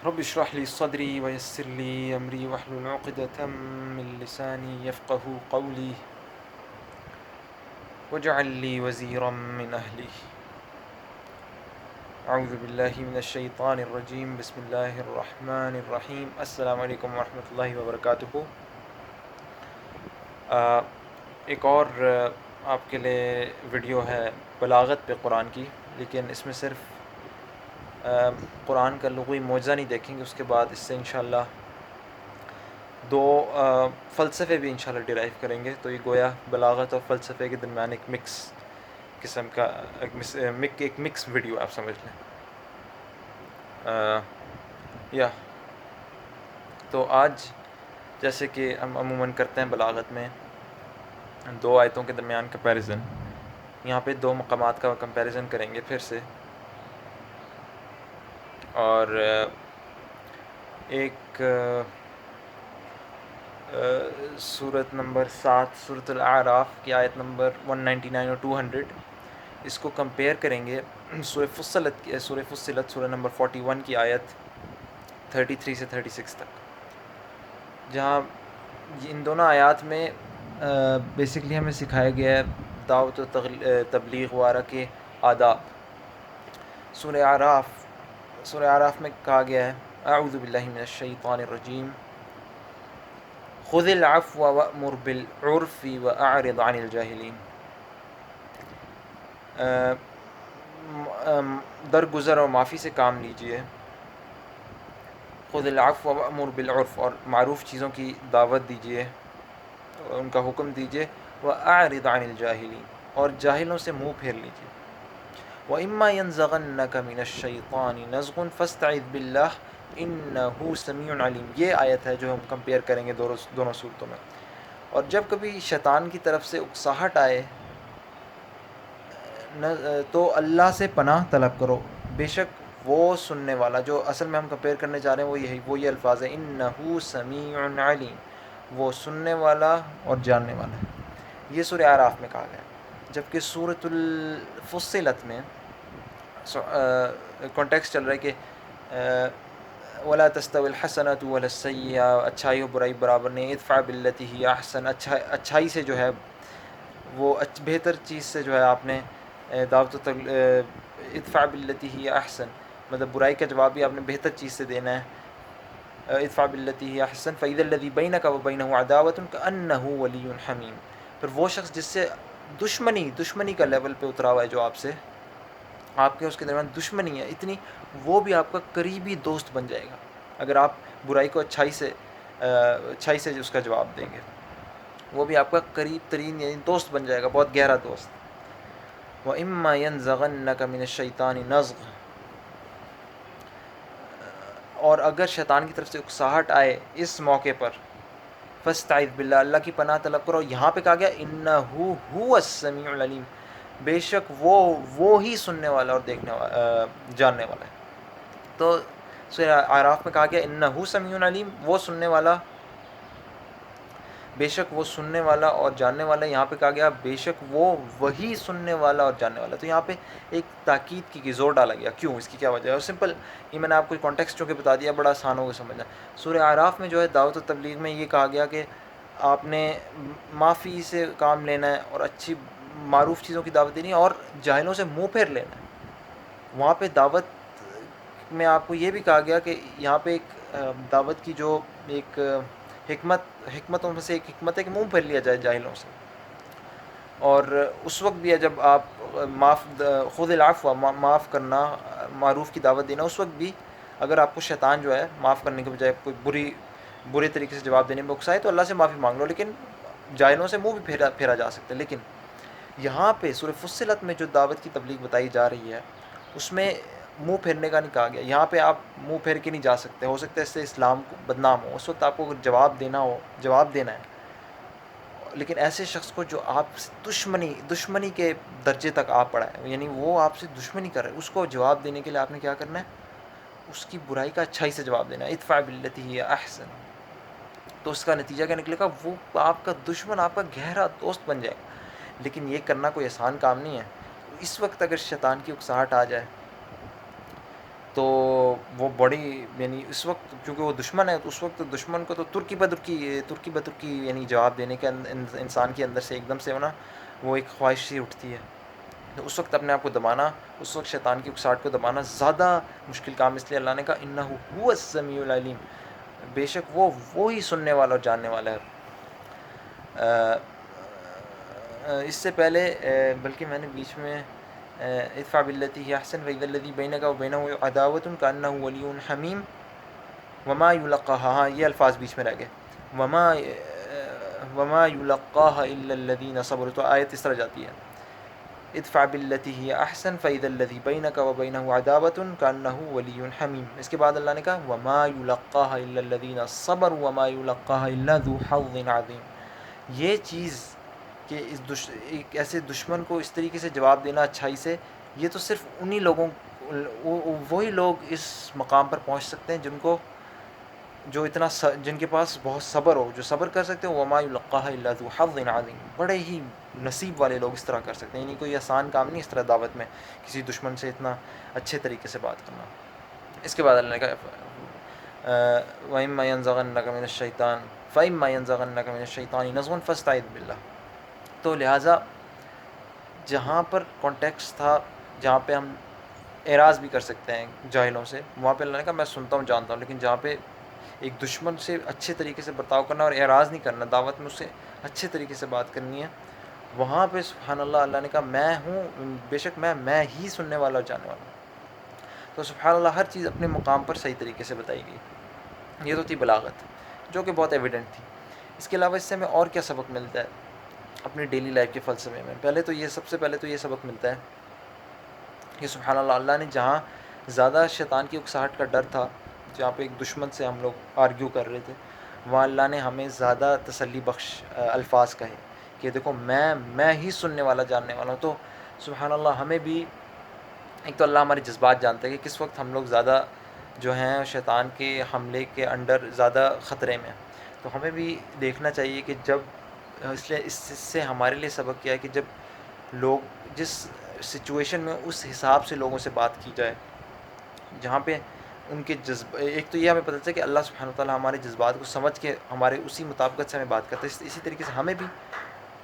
رب اشرح لي صدري ويسر لي أمري واحلل عقدة من لساني يفقه قولي واجعل لي وزيرا من أهلي اعوذ باللہ من الشیطان الرجیم بسم اللہ الرحمن الرحیم السلام علیکم ورحمۃ اللہ وبرکاتہ۔ ایک اور آپ کے لیے ویڈیو ہے بلاغت پہ قرآن کی، لیکن اس میں صرف قرآن کا لغوی معجزہ نہیں دیکھیں گے، اس کے بعد اس سے انشاءاللہ دو فلسفے بھی انشاءاللہ ڈرائیو کریں گے۔ تو یہ گویا بلاغت اور فلسفے کے درمیان ایک مکس قسم کا ایک مکس ویڈیو آپ سمجھ لیں۔ یا تو آج جیسے کہ ہم عموماً کرتے ہیں بلاغت میں دو آیتوں کے درمیان کمپیریزن، یہاں پہ دو مقامات کا کمپیریزن کریں گے پھر سے، اور ایک سورت نمبر 7 سورۃ الاعراف کی آیت نمبر 199 اور 200، اس کو کمپیئر کریں گے سورہ فصلت سورہ نمبر 41 کی آیت 33 سے 36 تک، جہاں ان دونوں آیات میں بیسکلی ہمیں سکھایا گیا ہے دعوت و تبلیغ وغیرہ کے آداب۔ سورہ اعراف میں کہا گیا ہے اعوذ باللہ من الشیطان الرجیم خذ العفو وأمر بالعرف واعرض عن الجاہلین، درگزر اور معافی سے کام لیجئے، خذ العفو وأمر بالعرف، اور معروف چیزوں کی دعوت دیجئے، ان کا حکم دیجئے، واعرض عن الجاہلین، اور جاہلوں سے منہ پھیر لیجئے، وَإِمَّا يَنزَغَنَّكَ مِنَ الشَّيْطَانِ نَزْغٌ فَاسْتَعِذْ بِاللَّهِ إِنَّهُ سَمِيعٌ عَلِيمٌ۔ یہ آیت ہے جو ہم کمپیئر کریں گے دونوں صورتوں میں۔ اور جب کبھی شیطان کی طرف سے اکساہٹ آئے تو اللہ سے پناہ طلب کرو، بے شک وہ سننے والا، جو اصل میں ہم کمپیئر کرنے جا رہے ہیں وہ یہ الفاظ ہیں إِنَّهُ سَمِيعٌ عَلِيمٌ، وہ سننے والا اور جاننے والا ہے۔ یہ سورہ اعراف میں کہا گیا ہے، جبکہ سورۃ الفصلت میں کانٹیکس چل رہا ہے کہ وَلَا تَسْتَوِي الْحَسَنَةُ وَلَا السَّيِّئَةُ، اچھائی اور برائی برابر نہیں، ادفع بالتی ہی احسن، اچھائی سے جو ہے وہ بہتر چیز سے جو ہے آپ نے دعوت ادفع بالتی ہی احسن، مطلب برائی کا جواب بھی آپ نے بہتر چیز سے دینا ہے، ادفع بالتی ہی احسن فَإِذَا الَّذِي بَيْنَكَ وَبَيْنَهُ عَدَاوَةٌ كَأَنَّهُ وَلِيٌّ حَمِيمٌ، پھر وہ شخص جس سے دشمنی کا لیول پہ اترا ہوا ہے، جو آپ کے اس کے درمیان دشمنی ہے اتنی، وہ بھی آپ کا قریبی دوست بن جائے گا اگر آپ برائی کو اچھائی سے اس کا جواب دیں گے، وہ بھی آپ کا قریب ترین یعنی دوست بن جائے گا، بہت گہرا دوست۔ وَإِمَّا يَنزَغَنَّكَ مِنَ الشَّيْطَانِ نَزْغٌ، اور اگر شیطان کی طرف سے اکساہٹ آئے اس موقع پر، فَاسْتَعِذْ بِاللَّهِ، اللہ کی پناہ طلب کرو۔ یہاں پہ کہا گیا إِنَّهُ هُوَ السَّمِيعُ الْعَلِيمُ، بے شک وہ ہی سننے والا اور جاننے والا ہے۔ تو سورہ اعراف میں کہا گیا إِنَّهُ سَمِيعٌ عَلِيمٌ، وہ سننے والا، بے شک وہ سننے والا اور جاننے والا ہے۔ یہاں پہ کہا گیا بے شک وہی سننے والا اور جاننے والا، تو یہاں پہ ایک تاکید کی زور ڈالا گیا، کیوں، اس کی کیا وجہ ہے؟ اور سمپل یہ میں نے آپ کو کانٹیکسٹ چونکہ بتا دیا، بڑا آسان ہوگا سمجھنا۔ سورہ اعراف میں جو ہے دعوت و تبلیغ میں یہ کہا گیا کہ آپ نے معافی سے کام لینا ہے اور اچھی معروف چیزوں کی دعوت دینی ہے اور جاہلوں سے منہ پھیر لینا ہے۔ وہاں پہ دعوت میں آپ کو یہ بھی کہا گیا کہ یہاں پہ ایک دعوت کی جو ایک حکمتوں میں سے ایک حکمت ہے کہ منہ پھیر لیا جائے جاہلوں سے، اور اس وقت بھی ہے جب آپ خذ العفو، معاف کرنا، معروف کی دعوت دینا، اس وقت بھی اگر آپ کو شیطان جو ہے معاف کرنے کے بجائے کوئی برے طریقے سے جواب دینے میں اکسائے تو اللہ سے معافی مانگ لو، لیکن جاہلوں سے منہ بھی پھیرا جا سکتا ہے۔ لیکن یہاں پہ سورہ فصلت میں جو دعوت کی تبلیغ بتائی جا رہی ہے اس میں منہ پھیرنے کا نہیں کہا گیا، یہاں پہ آپ منہ پھیر کے نہیں جا سکتے، ہو سکتا ہے اس سے اسلام کو بدنام ہو، اس وقت آپ کو جواب دینا ہے، لیکن ایسے شخص کو جو آپ سے دشمنی کے درجے تک آپ پڑا ہے، یعنی وہ آپ سے دشمنی کر رہے ہے، اس کو جواب دینے کے لیے آپ نے کیا کرنا ہے؟ اس کی برائی کا اچھائی سے جواب دینا ہے، ادفع بالتی ہی احسن۔ تو اس کا نتیجہ کیا نکلے گا؟ وہ آپ کا دشمن آپ کا گہرا دوست بن جائے گا، لیکن یہ کرنا کوئی آسان کام نہیں ہے۔ اس وقت اگر شیطان کی اکساہٹ آ جائے تو وہ بڑی یعنی اس وقت چونکہ وہ دشمن ہے تو اس وقت دشمن کو تو ترکی بترکی یعنی جواب دینے کے انسان کے اندر سے ایک دم سے ہونا وہ ایک خواہش سی اٹھتی ہے. تو اس وقت اپنے آپ کو دبانا، اس وقت شیطان کی اکساہٹ کو دبانا زیادہ مشکل کام. اس لیے اللہ نے کہا انہ هو السمیع العلیم، بے شک وہ وہی سننے والا اور جاننے والا ہے. اس سے پہلے بلکہ میں نے بیچ میں ادفع بالتی ہی احسن فاذا الذی بینک وبینہ عداوۃ کانہ ولی حمیم وما یلقاها، ہاں یہ الفاظ بیچ میں رہ گئے، وما یلقاها الا الذین صبروا، تو آیت اس طرح جاتی ہے ادفع بالتی ہی احسن فاذا الذی بینک وبینہ عداوۃ کانہ ولی حمیم. اس کے بعد اللہ نے کہا وما یلقاها الا الذین صبروا وما یلقاها الا ذو حظ عظیم. یہ چیز کہ ایک ایسے دشمن کو اس طریقے سے جواب دینا اچھائی سے، یہ تو صرف انہی لوگوں وہی لوگ اس مقام پر پہنچ سکتے ہیں جو اتنا جن کے پاس بہت صبر ہو، جو صبر کر سکتے ہیں. وما یلقاها الا ذو حظ عظیم، بڑے ہی نصیب والے لوگ اس طرح کر سکتے ہیں. یعنی کوئی آسان کام نہیں اس طرح دعوت میں کسی دشمن سے اتنا اچھے طریقے سے بات کرنا. اس کے بعد اللہ نے کہا وَإِمَّا يَنزَغَنَّكَ مِنَ الشَّيْطَانِ فَإِمَّا يَنزَغَنَّكَ مِنَ الشَّيْطَانِ نَزْغٌ فَاسْتَعِذْ بِاللَّهِ. تو لہٰذا جہاں پر کانٹیکسٹ تھا جہاں پہ ہم اعراض بھی کر سکتے ہیں جاہلوں سے، وہاں پہ اللہ نے کہا میں سنتا ہوں جانتا ہوں، لیکن جہاں پہ ایک دشمن سے اچھے طریقے سے برتاؤ کرنا اور اعراض نہیں کرنا، دعوت میں اس سے اچھے طریقے سے بات کرنی ہے، وہاں پہ سبحان اللہ نے کہا میں ہوں، بے شک میں ہی سننے والا اور جاننے والا ہوں. تو سبحان اللہ ہر چیز اپنے مقام پر صحیح طریقے سے بتائی گئی. یہ تو تھی بلاغت جو کہ بہت ایویڈنٹ تھی. اس کے علاوہ اس سے ہمیں اور کیا سبق ملتا ہے اپنی ڈیلی لائف کے فلسفے میں؟ سب سے پہلے تو یہ سبق ملتا ہے کہ سبحان اللہ نے جہاں زیادہ شیطان کی اکساہٹ کا ڈر تھا، جہاں پہ ایک دشمن سے ہم لوگ آرگیو کر رہے تھے، وہاں اللہ نے ہمیں زیادہ تسلی بخش الفاظ کہے کہ دیکھو میں ہی سننے والا جاننے والا ہوں. تو سبحان اللہ ہمیں بھی ایک تو اللہ ہمارے جذبات جانتا ہے کہ کس وقت ہم لوگ زیادہ جو ہیں شیطان کے حملے کے انڈر زیادہ خطرے میں، تو ہمیں بھی دیکھنا چاہیے کہ جب اس سے ہمارے لیے سبق کیا ہے کہ جب لوگ جس سچویشن میں اس حساب سے لوگوں سے بات کی جائے جہاں پہ ان کے ایک تو یہ ہمیں پتہ چلتا ہے کہ اللہ سبحانہ وتعالیٰ ہمارے جذبات کو سمجھ کے ہمارے اسی مطابقت سے ہمیں بات کرتا ہے. اسی طریقے سے ہمیں بھی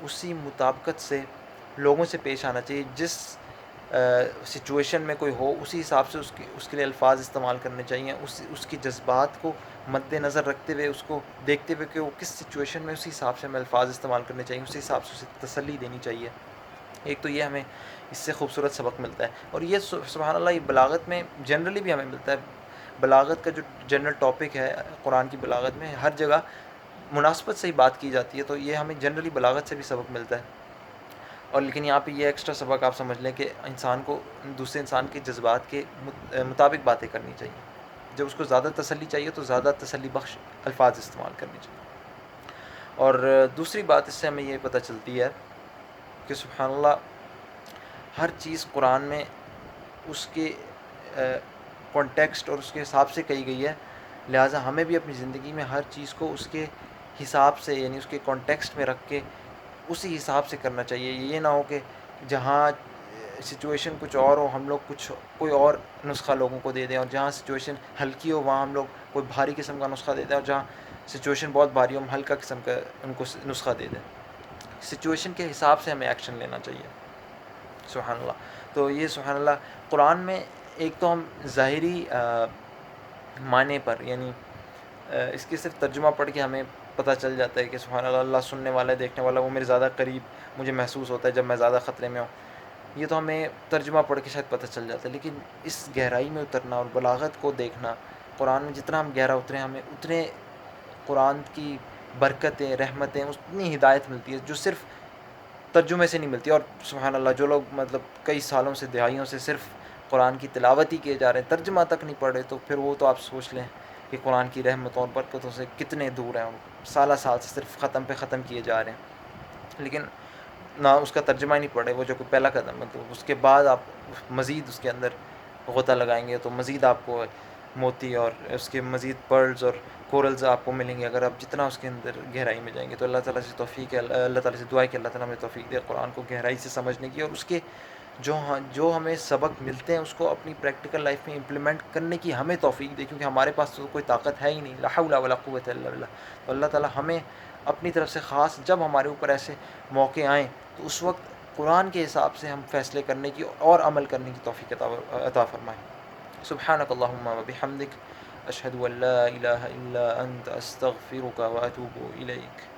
اسی مطابقت سے لوگوں سے پیش آنا چاہیے. جس سچویشن میں کوئی ہو اسی حساب سے اس کے لیے الفاظ استعمال کرنے چاہیے، اس کی جذبات کو مد نظر رکھتے ہوئے، اس کو دیکھتے ہوئے کہ وہ کس سچویشن میں اسی حساب سے ہمیں الفاظ استعمال کرنے چاہیے، اسی حساب سے اسے تسلی دینی چاہیے. ایک تو یہ ہمیں اس سے خوبصورت سبق ملتا ہے. اور یہ سبحان اللہ یہ بلاغت میں جنرلی بھی ہمیں ملتا ہے. بلاغت کا جو جنرل ٹاپک ہے قرآن کی بلاغت میں ہر جگہ مناسبت سے ہی بات کی جاتی ہے، تو یہ ہمیں جنرلی بلاغت سے بھی سبق ملتا ہے. اور لیکن یہاں پہ یہ ایکسٹرا سبق آپ سمجھ لیں کہ انسان کو دوسرے انسان کے جذبات کے مطابق باتیں کرنی چاہیے. جب اس کو زیادہ تسلی چاہیے تو زیادہ تسلی بخش الفاظ استعمال کرنے چاہیے. اور دوسری بات اس سے ہمیں یہ پتہ چلتی ہے کہ سبحان اللہ ہر چیز قرآن میں اس کے کانٹیکسٹ اور اس کے حساب سے کہی گئی ہے، لہٰذا ہمیں بھی اپنی زندگی میں ہر چیز کو اس کے حساب سے یعنی اس کے کانٹیکسٹ میں رکھ کے اسی حساب سے کرنا چاہیے. یہ نہ ہو کہ جہاں سچویشن کچھ اور ہو ہم لوگ کوئی اور نسخہ لوگوں کو دے دیں، اور جہاں سچویشن ہلکی ہو وہاں ہم لوگ کوئی بھاری قسم کا نسخہ دے دیں، اور جہاں سچویشن بہت بھاری ہو ہم ہلکا قسم کا ان کو نسخہ دے دیں. سچویشن کے حساب سے ہمیں ایکشن لینا چاہیے. سبحان اللہ. تو یہ سبحان اللہ قرآن میں ایک تو ہم ظاہری معنی پر یعنی اس کے صرف ترجمہ پڑھ کے ہمیں پتہ چل جاتا ہے کہ سبحان اللہ اللہ سننے والا ہے، دیکھنے والا، وہ میرے زیادہ قریب مجھے محسوس ہوتا ہے جب میں زیادہ خطرے میں ہوں. یہ تو ہمیں ترجمہ پڑھ کے شاید پتہ چل جاتا ہے، لیکن اس گہرائی میں اترنا اور بلاغت کو دیکھنا، قرآن میں جتنا ہم گہرا اتریں ہمیں اتنے قرآن کی برکتیں، رحمتیں، اتنی ہدایت ملتی ہے جو صرف ترجمے سے نہیں ملتی. اور سبحان اللہ جو لوگ مطلب کئی سالوں سے دہائیوں سے صرف قرآن کی تلاوت ہی کیے جا رہے ہیں، ترجمہ تک نہیں پڑھ رہے، تو پھر وہ تو آپ سوچ لیں کہ قرآن کی رحمتوں اور برکتوں سے کتنے دور ہیں. سالہ سال سے صرف ختم پہ ختم کیے جا رہے ہیں، لیکن نہ اس کا ترجمہ ہی نہیں پڑھے. وہ جو کوئی پہلا قدم ہے، تو اس کے بعد آپ مزید اس کے اندر غوطہ لگائیں گے تو مزید آپ کو موتی اور اس کے مزید پرلز اور کورلز آپ کو ملیں گے اگر آپ جتنا اس کے اندر گہرائی میں جائیں گے. تو اللہ تعالیٰ سے توفیق ہے، اللہ تعالیٰ سے دعا ہے کہ اللہ تعالیٰ ہمیں توفیق دے قرآن کو گہرائی سے سمجھنے کی اور اس کے جو ہمیں سبق ملتے ہیں اس کو اپنی پریکٹیکل لائف میں امپلیمنٹ کرنے کی ہمیں توفیق دے، کیونکہ ہمارے پاس تو کوئی طاقت ہے ہی نہیں، لا حول ولا قوت الا باللہ. تو اللہ تعالیٰ ہمیں اپنی طرف سے خاص جب ہمارے اوپر ایسے موقع آئیں تو اس وقت قرآن کے حساب سے ہم فیصلے کرنے کی اور عمل کرنے کی توفیق عطا فرمائیں. سبحانک اللہم و بحمدک، اشہد ان لا الہ الا انت، استغفرک و اتوب الیک.